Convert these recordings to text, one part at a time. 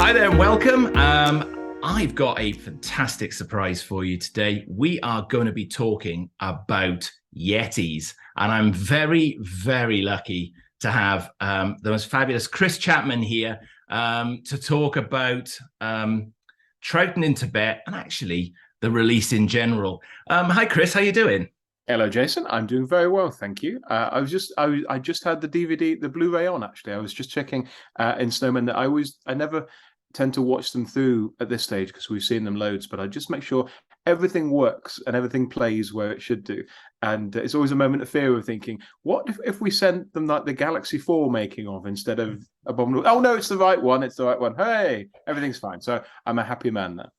Hi there and welcome. I've got a fantastic surprise for you today. We are going to be talking about Yetis, and I'm very, very lucky to have the most fabulous Chris Chapman here to talk about Troughton in Tibet and actually the release in general. Hi, Chris. How you doing? Hello, Jason. I'm doing very well, thank you. I just had the DVD, the Blu-ray on. Actually, I was just checking in Snowmen that I never tend to watch them through at this stage because we've seen them loads, but I just make sure everything works and everything plays where it should do. And it's always a moment of fear of thinking, what if we sent them like the Galaxy 4 making of instead of Abominable? Oh no, it's the right one. It's the right one. Hey, everything's fine. So I'm a happy man now.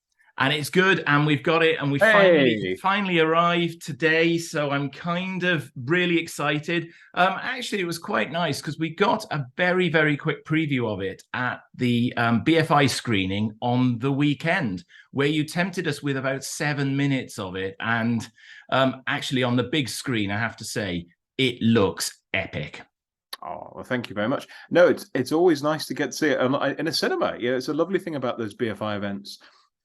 And it's good, and we've got it, and we Hey, finally arrived today. So I'm kind of really excited. Actually, it was quite nice because we got a very, very quick preview of it at the BFI screening on the weekend, where you tempted us with about 7 minutes of it. And actually, on the big screen, I have to say, it looks epic. oh, well, thank you very much. No, it's always nice to get to see it in a cinema. Yeah, it's a lovely thing about those BFI events.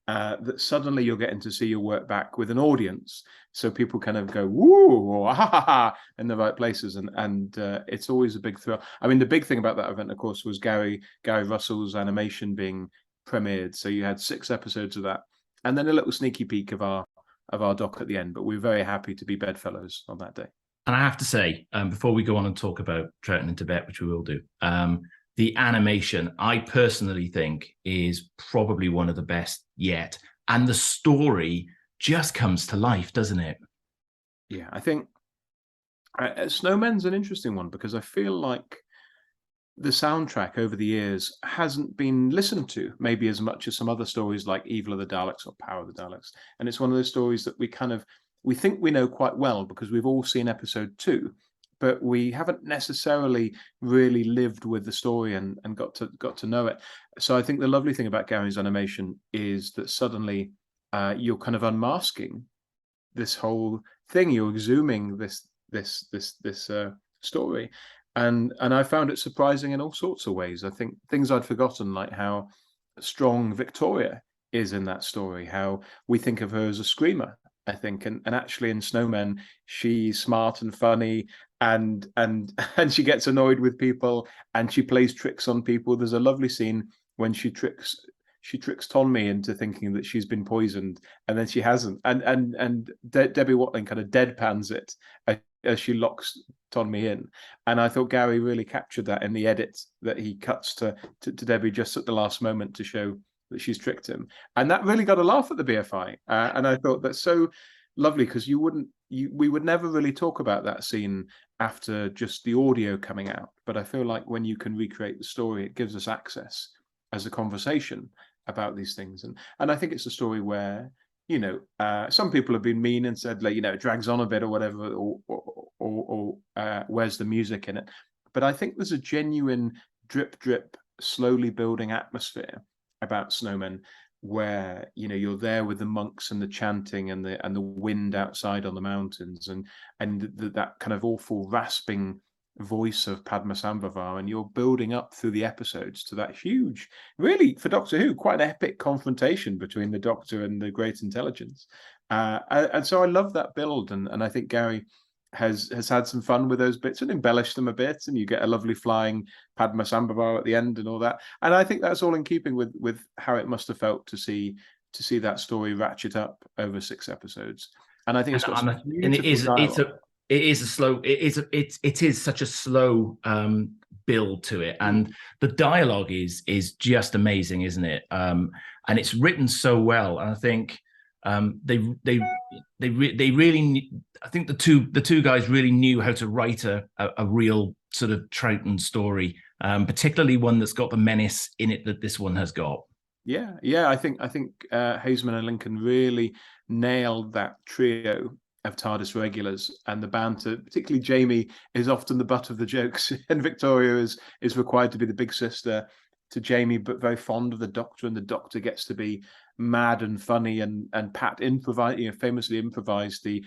That suddenly you're getting to see your work back with an audience, so people kind of go woo or ha ha ha in the right places, and it's always a big thrill. I mean, the big thing about that event, of course, was Gary Russell's animation being premiered. So you had 6 episodes of that, and then a little sneaky peek of our doc at the end. But we're very happy to be bedfellows on that day. And I have to say, before we go on and talk about Troughton in Tibet, which we will do, the animation, I personally think, is probably one of the best yet. And the story just comes to life, doesn't it? Yeah, I think Snowmen's an interesting one because I feel like the soundtrack over the years hasn't been listened to maybe as much as some other stories like Evil of the Daleks or Power of the Daleks. And it's one of those stories that we think we know quite well because we've all seen episode 2, but we haven't necessarily really lived with the story and got to know it. So I think the lovely thing about Gary's animation is that suddenly you're kind of unmasking this whole thing. You're exhuming this story, and I found it surprising in all sorts of ways. I think things I'd forgotten, like how strong Victoria is in that story, how we think of her as a screamer, I think, and actually in Snowmen she's smart and funny, and and she gets annoyed with people and she plays tricks on people. There's a lovely scene when she tricks Tonmi into thinking that she's been poisoned, and then she hasn't, and Debbie Watling kind of deadpans it as she locks Tonmi in. And I thought Gary really captured that in the edit that he cuts to Debbie just at the last moment to show that she's tricked him, and that really got a laugh at the BFI. And I thought that's so lovely because we would never really talk about that scene after just the audio coming out. But I feel like when you can recreate the story, it gives us access as a conversation about these things. And I think it's a story where some people have been mean and said, like, it drags on a bit or whatever, or where's the music in it. But I think there's a genuine drip slowly building atmosphere about Snowmen where you're there with the monks and the chanting and the wind outside on the mountains and that kind of awful rasping voice of Padmasambhava, and you're building up through the episodes to that huge, really for Doctor Who, quite an epic confrontation between the Doctor and the Great Intelligence. And so I love that build, and I think Gary has had some fun with those bits and embellished them a bit, and you get a lovely flying Padmasambhava at the end and all that. And I think that's all in keeping with how it must have felt to see that story ratchet up over 6 episodes. And I think it's got some beautiful dialogue. It is such a slow build to it, and the dialogue is just amazing, isn't it? And it's written so well, and I think they really, I think the two guys really knew how to write a real sort of Troughton story, particularly one that's got the menace in it that this one has got. Yeah. I think Haseman and Lincoln really nailed that trio of TARDIS regulars, and the banter. Particularly Jamie is often the butt of the jokes, and Victoria is required to be the big sister to Jamie, but very fond of the Doctor, and the Doctor gets to be mad and funny, and Pat famously improvised they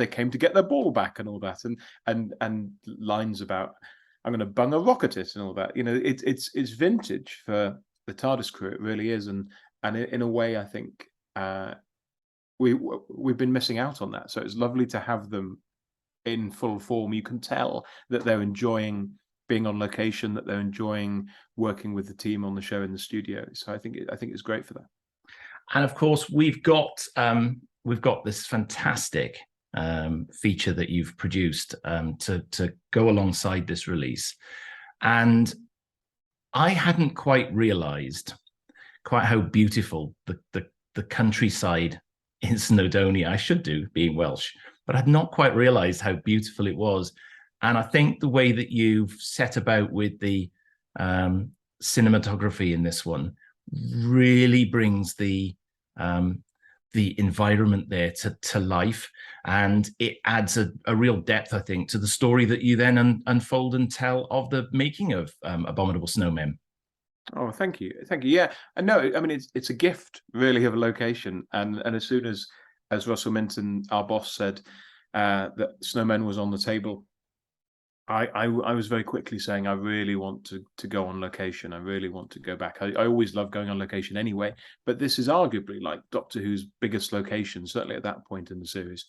came to get their ball back and all that, and lines about I'm going to bung a rocket it and all that. It's vintage for the TARDIS crew. It really is, and in a way, I think we've been missing out on that. So it's lovely to have them in full form. You can tell that they're enjoying being on location, that they're enjoying working with the team on the show in the studio. So I think it's great for them. And of course, we've got this fantastic feature that you've produced to go alongside this release, and I hadn't quite realised quite how beautiful the countryside in Snowdonia. I should do, being Welsh, but I'd not quite realised how beautiful it was. And I think the way that you've set about with the cinematography in this one really brings the environment there to life, and it adds a real depth, I think, to the story that you then unfold and tell of the making of Abominable Snowmen. Oh, thank you. Yeah, and no, I mean it's a gift really of a location, and as soon as Russell Minton, our boss, said that Snowmen was on the table, I was very quickly saying I really want to go on location. I really want to go back. I always love going on location anyway, but this is arguably like Doctor Who's biggest location, certainly at that point in the series.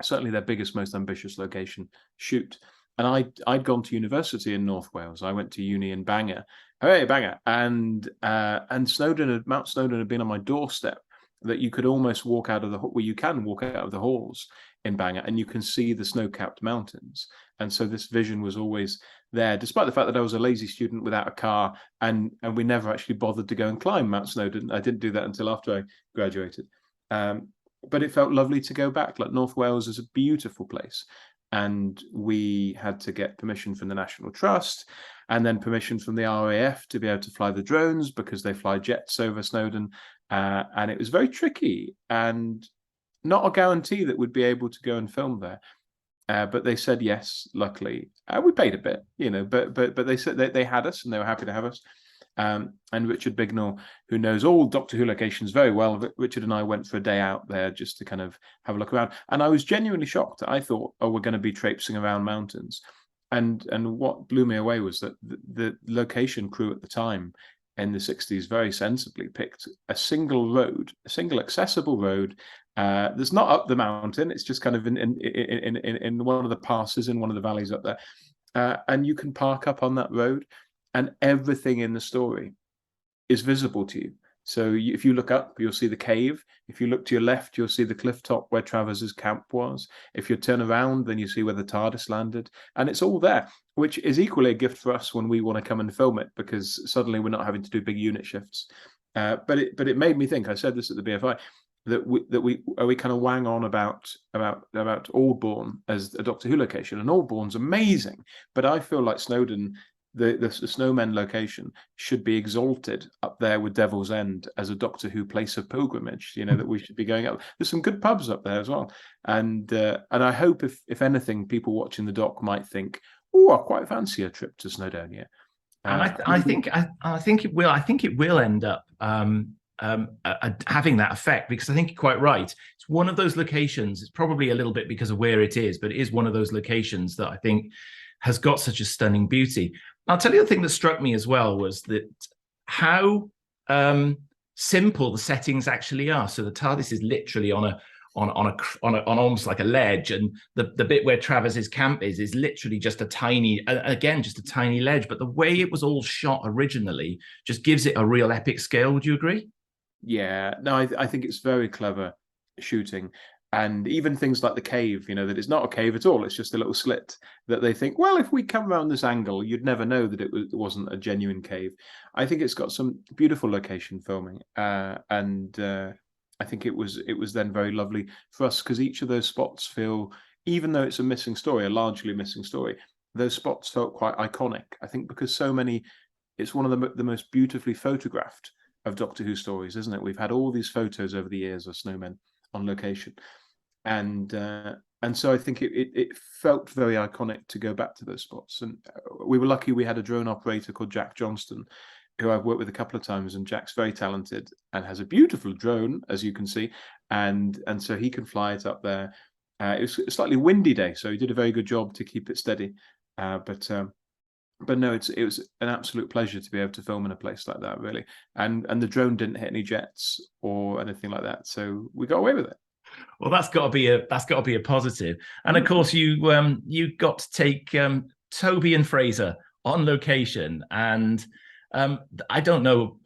Certainly their biggest, most ambitious location shoot. And I'd gone to university in North Wales. I went to uni in Bangor. Hey, Bangor. And Mount Snowdon had been on my doorstep, that you could almost walk out of you can walk out of the halls in Bangor and you can see the snow-capped mountains. And so this vision was always there, despite the fact that I was a lazy student without a car, and we never actually bothered to go and climb Mount Snowdon. I didn't do that until after I graduated. But it felt lovely to go back. Like, North Wales is a beautiful place. And we had to get permission from the National Trust, and then permission from the RAF to be able to fly the drones, because they fly jets over Snowdon. And it was very tricky, and not a guarantee that we'd be able to go and film there. But they said yes, luckily. We paid a bit, but they said they had us, and they were happy to have us. And Richard Bignell, who knows all Doctor Who locations very well, Richard and I went for a day out there just to kind of have a look around. And I was genuinely shocked. I thought, oh, we're going to be traipsing around mountains. And what blew me away was that the location crew at the time in the 60s very sensibly picked a single road, a single accessible road that's not up the mountain. It's just kind of in one of the passes in one of the valleys up there. And you can park up on that road, and everything in the story is visible to you. So if you look up, you'll see the cave. If you look to your left, you'll see the cliff top where Travers's camp was. If you turn around, then you see where the TARDIS landed. And it's all there, which is equally a gift for us when we want to come and film it, because suddenly we're not having to do big unit shifts. But it made me think, I said this at the BFI, that we kind of wang on about Aldbourne as a Doctor Who location, and Aldbourne's amazing, but I feel like Snowdon, the Snowmen location, should be exalted up there with Devil's End as a Doctor Who place of pilgrimage. That we should be going up. There's some good pubs up there as well, and I hope if anything, people watching the doc might think, oh, I quite fancy a trip to Snowdonia. And I think it will. I think it will end up having that effect, because I think you're quite right. It's one of those locations. It's probably a little bit because of where it is, but it is one of those locations that I think has got such a stunning beauty. I'll tell you the thing that struck me as well was that how simple the settings actually are. So the TARDIS is literally on almost like a ledge, and the bit where Travers's camp is literally just a tiny ledge. But the way it was all shot originally just gives it a real epic scale. Would you agree? Yeah, no, I think it's very clever shooting. And even things like the cave, that it's not a cave at all. It's just a little slit that they think, well, if we come around this angle, you'd never know that it wasn't a genuine cave. I think it's got some beautiful location filming. And I think it was then very lovely for us, because each of those spots feel, even though it's a missing story, a largely missing story, those spots felt quite iconic. I think because it's one of the most beautifully photographed of Doctor Who stories, isn't it? We've had all these photos over the years of snowmen on location. And so I think it felt very iconic to go back to those spots. And we were lucky we had a drone operator called Jack Johnston, who I've worked with a couple of times, and Jack's very talented and has a beautiful drone, as you can see, and so he can fly it up there. It was a slightly windy day, so he did a very good job to keep it steady. But But no, it was an absolute pleasure to be able to film in a place like that, really. And the drone didn't hit any jets or anything like that, so we got away with it. Well, that's got to be a positive. And of course, you got to take Toby and Fraser on location. And I don't know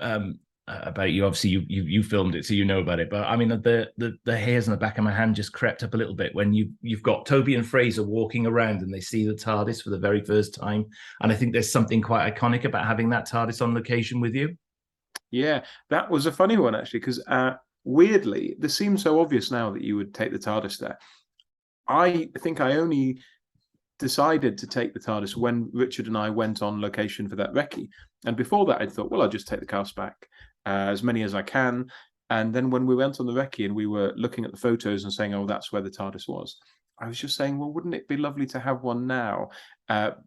about you. Obviously, you filmed it, so you know about it. But I mean, the hairs on the back of my hand just crept up a little bit when you've got Toby and Fraser walking around and they see the TARDIS for the very first time. And I think there's something quite iconic about having that TARDIS on location with you. Yeah, that was a funny one actually, because weirdly, this seems so obvious now that you would take the TARDIS there. I think I only decided to take the TARDIS when Richard and I went on location for that recce. And before that, I thought, well, I'll just take the cast back, as many as I can. And then when we went on the recce and we were looking at the photos and saying, oh, that's where the TARDIS was, I was just saying, well, wouldn't it be lovely to have one now?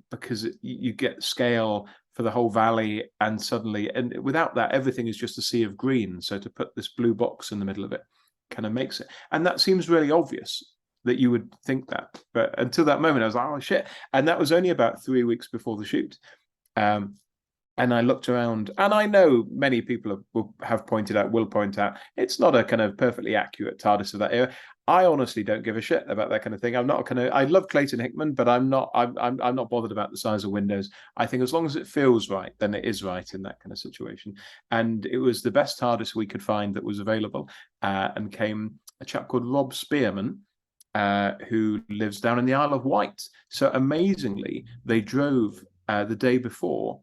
Because you get scale for the whole valley, and suddenly, and without that, everything is just a sea of green. So to put this blue box in the middle of it kind of makes it. And that seems really obvious that you would think that. But until that moment, I was like, oh, shit. And that was only about 3 weeks before the shoot. And I looked around, and I know many people will point out, it's not a kind of perfectly accurate TARDIS of that era. I honestly don't give a shit about that kind of thing. I'm not kind of. I love Clayton Hickman, but I'm not bothered about the size of windows. I think as long as it feels right, then it is right in that kind of situation. And it was the best TARDIS we could find that was available, and came a chap called Rob Spearman, who lives down in the Isle of Wight. So amazingly, they drove the day before.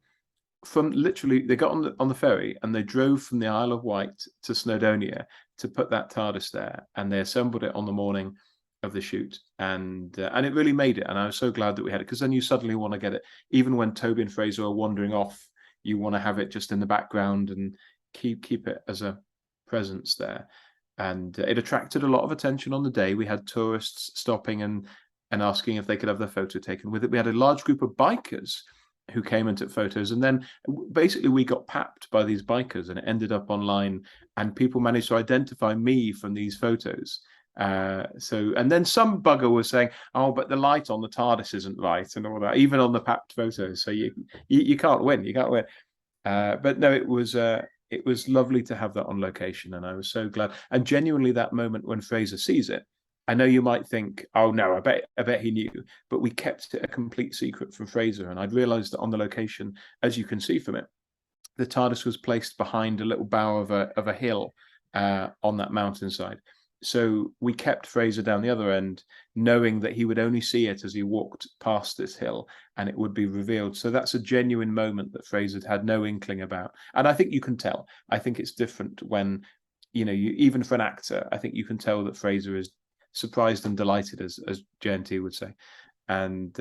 From literally, they got on the ferry and they drove from the Isle of Wight to Snowdonia to put that TARDIS there, and they assembled it on the morning of the shoot, and it really made it. And I was so glad that we had it, because then you suddenly want to get it, even when Toby and Fraser are wandering off, you want to have it just in the background and keep it as a presence there. And it attracted a lot of attention on the day. We had tourists stopping and asking if they could have their photo taken with it. We had a large group of bikers who came and took photos, and then basically we got papped by these bikers, and it ended up online, and people managed to identify me from these photos. And then some bugger was saying, oh, but the light on the TARDIS isn't right, and all that, even on the papped photos. So you can't win. But no, it was lovely to have that on location, and I was so glad. And genuinely, that moment when Fraser sees it, I know you might think, oh no, I bet he knew, but we kept it a complete secret from Fraser. And I'd realised that on the location, as you can see from it, the TARDIS was placed behind a little bow of a hill on that mountainside. So we kept Fraser down the other end, knowing that he would only see it as he walked past this hill, and it would be revealed. So that's a genuine moment that Fraser had no inkling about. And I think you can tell. I think it's different when, you even for an actor, I think you can tell that Fraser is surprised and delighted, as JNT would say. And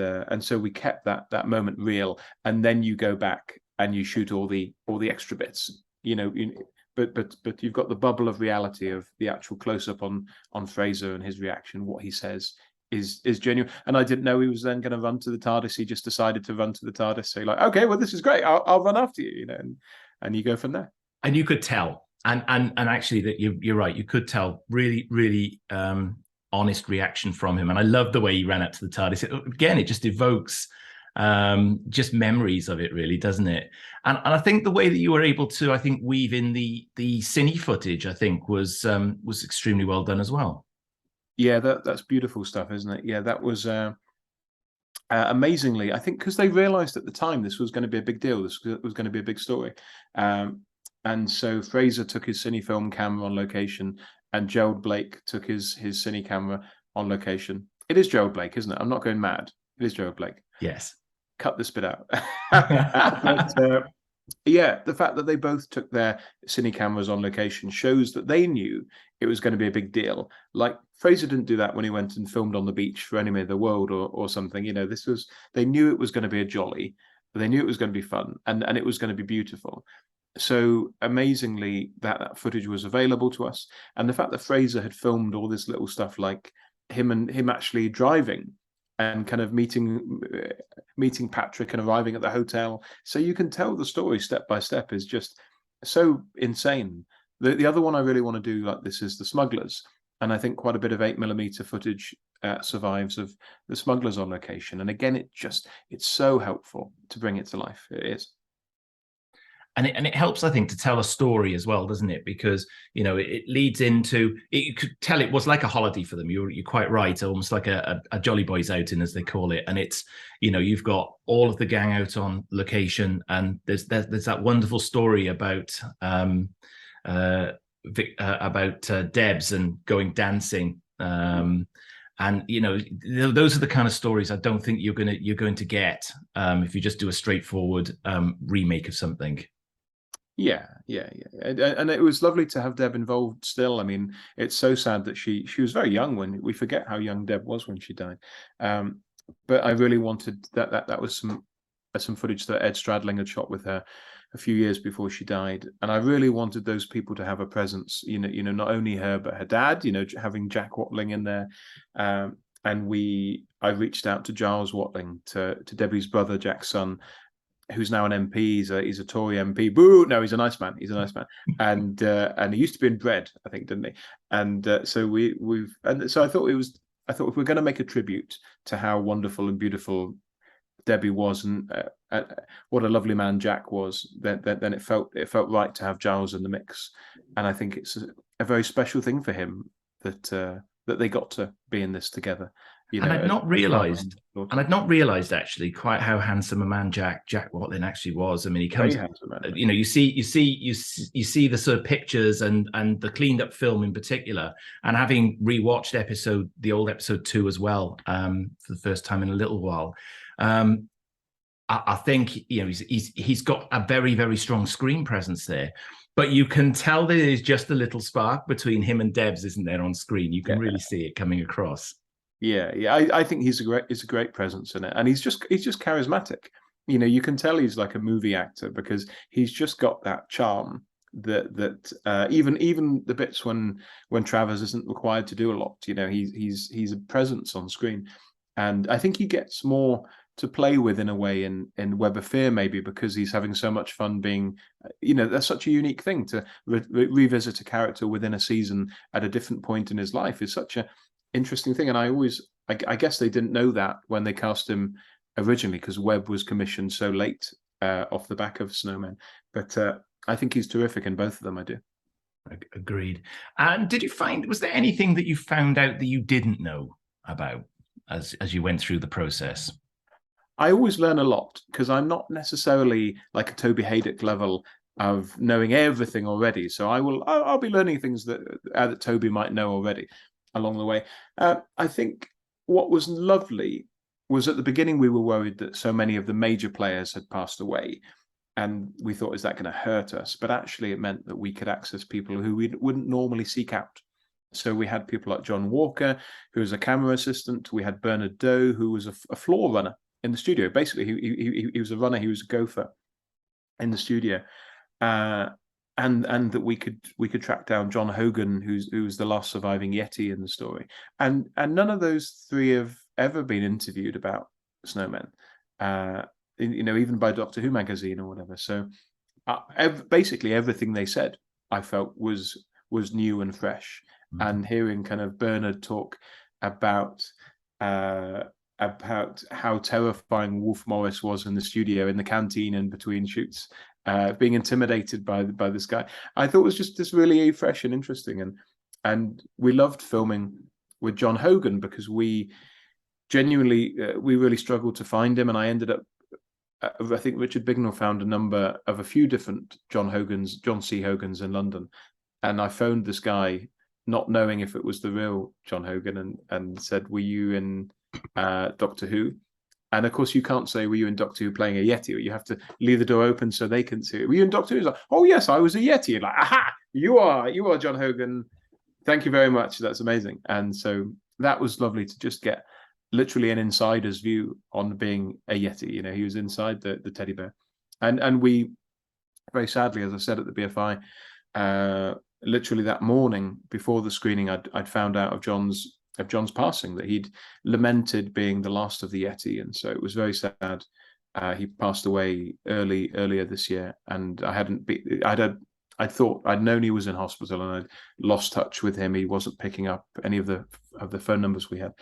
so we kept that moment real. And then you go back and you shoot all the extra bits, but you've got the bubble of reality of the actual close-up on Fraser and his reaction. What he says is genuine. And I didn't know he was then going to run to the TARDIS. He just decided to run to the TARDIS, say like, okay, well, this is great, I'll run after you, and you go from there. And you could tell, and actually that you're right, you could tell really, really honest reaction from him. And I love the way he ran up to the TARDIS. It just evokes just memories of it, really, doesn't it? And I think the way that you were able to, I think, weave in the cine footage, I think, was extremely well done as well. Yeah, that's beautiful stuff, isn't it? Yeah, that was amazingly, I think, because they realized at the time this was going to be a big deal. This was going to be a big story. And so Fraser took his cine film camera on location, and Gerald Blake took his cine camera on location. It is Gerald Blake, isn't it? I'm not going mad. It is Gerald Blake. Yes. Cut this bit out. But, yeah, the fact that they both took their cine cameras on location shows that they knew it was going to be a big deal. Like, Fraser didn't do that when he went and filmed on the beach for Enemy of the World or something. They knew it was going to be a jolly. They knew it was going to be fun, and it was going to be beautiful. So amazingly, that footage was available to us, and the fact that Fraser had filmed all this little stuff, like him actually driving and kind of meeting Patrick and arriving at the hotel, so you can tell the story step by step, is just so insane. The other one I really want to do like this is The Smugglers, and I think quite a bit of 8mm footage survives of the smugglers on location. And again, it's so helpful to bring it to life. It is. And it helps, I think, to tell a story as well, doesn't it? Because, you know, it leads into, you could tell it was like a holiday for them. You're quite right, almost like a Jolly Boys outing, as they call it. And it's, you know, you've got all of the gang out on location, and there's that wonderful story about Debs and going dancing. And you know, those are the kind of stories I don't think you're going to get if you just do a straightforward remake of something. Yeah, and it was lovely to have Deb involved still. I mean, it's so sad that she was very young when we forget how young Deb was when she died. But I really wanted that was some footage that Ed Stradling had shot with her a few years before she died, and I really wanted those people to have a presence. You know, not only her but her dad. You know, having Jack Watling in there, and I reached out to Giles Watling, to Debbie's brother, Jack's son, who's now an MP. He's a Tory MP. Boo! No, he's a nice man. He's a nice man, and he used to be in Dread, I think, didn't he? And so so I thought if we're going to make a tribute to how wonderful and beautiful Debbie was, and what a lovely man Jack was, then it felt right to have Giles in the mix. And I think it's a very special thing for him that they got to be in this together. You know, and I'd not realised actually quite how handsome a man Jack Watling actually was. I mean, he comes, you know, you see the sort of pictures and the cleaned up film in particular, and having rewatched the old episode 2 as well, for the first time in a little while. I think, you know, he's got a very, very strong screen presence there, but you can tell there's just a little spark between him and Debs, isn't there, on screen? You can really see it coming across. Yeah. I think he's a great presence in it, and he's just charismatic. You know, you can tell he's like a movie actor because he's just got that charm that even the bits when Travers isn't required to do a lot. You know, he's a presence on screen, and I think he gets more to play with in a way in Web of Fear, maybe because he's having so much fun being, you know, that's such a unique thing to revisit a character within a season at a different point in his life is such a interesting thing. And I guess they didn't know that when they cast him originally, because Webb was commissioned so late off the back of Snowmen. But I think he's terrific in both of them. I do. Agreed. And was there anything that you found out that you didn't know about as you went through the process? I always learn a lot because I'm not necessarily like a Toby Haydock level of knowing everything already. So I'll be learning things that Toby might know already along the way. I think what was lovely was at the beginning we were worried that so many of the major players had passed away, and we thought, is that going to hurt us? But actually it meant that we could access people who we wouldn't normally seek out. So we had people like John Walker, who was a camera assistant. We had Bernard Doe, who was a floor runner in the studio. Basically, he was a runner. He was a gopher in the studio. And that we could track down John Hogan, who was the last surviving Yeti in the story, and none of those three have ever been interviewed about Snowmen, you know, even by Doctor Who magazine or whatever. So basically everything they said I felt was new and fresh. And hearing kind of Bernard talk about how terrifying Wolf Morris was in the studio, in the canteen, in between shoots, being intimidated by this guy, I thought was just really fresh and interesting. And we loved filming with John Hogan because we genuinely we really struggled to find him, and I ended up. I think Richard Bignell found a few different John C. Hogans in London, and I phoned this guy, not knowing if it was the real John Hogan, and said, "Were you in Doctor Who?" And of course, you can't say, "Were you in Doctor Who playing a Yeti?" You have to leave the door open so they can see it. "Were you in Doctor Who?" He's like, "Oh yes, I was a Yeti." And like, "Aha! You are John Hogan. Thank you very much. That's amazing." And so that was lovely to just get literally an insider's view on being a Yeti. You know, he was inside the teddy bear, and we very sadly, as I said at the BFI, literally that morning before the screening, I'd found out of John's passing, that he'd lamented being the last of the Yeti, and so it was very sad. He passed away earlier this year, and I'd thought I'd known he was in hospital, and I'd lost touch with him. He wasn't picking up any of the of the phone numbers we had,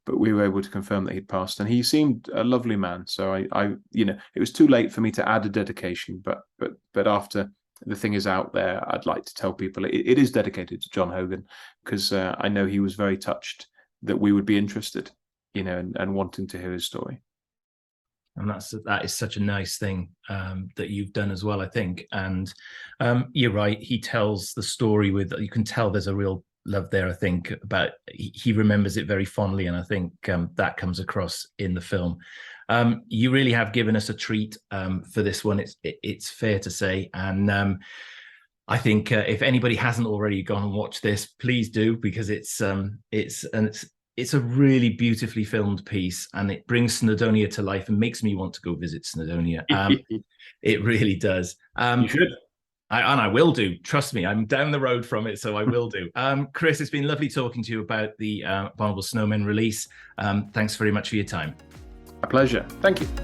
but we were able to confirm that he'd passed, and he seemed a lovely man. So I it was too late for me to add a dedication, but after the thing is out there, I'd like to tell people it is dedicated to John Hogan, because I know he was very touched that we would be interested, and wanting to hear his story. And that is such a nice thing that you've done as well, I think. And you're right. He tells the story you can tell there's a real love there, I think, about he remembers it very fondly. And I think that comes across in the film. You really have given us a treat for this one. It's fair to say. And I think if anybody hasn't already gone and watched this, please do, because it's a really beautifully filmed piece, and it brings Snowdonia to life and makes me want to go visit Snowdonia. It really does. You should. I will do. Trust me, I'm down the road from it, so I will do. Chris, it's been lovely talking to you about the Abominable Snowmen release. Thanks very much for your time. A pleasure. Thank you.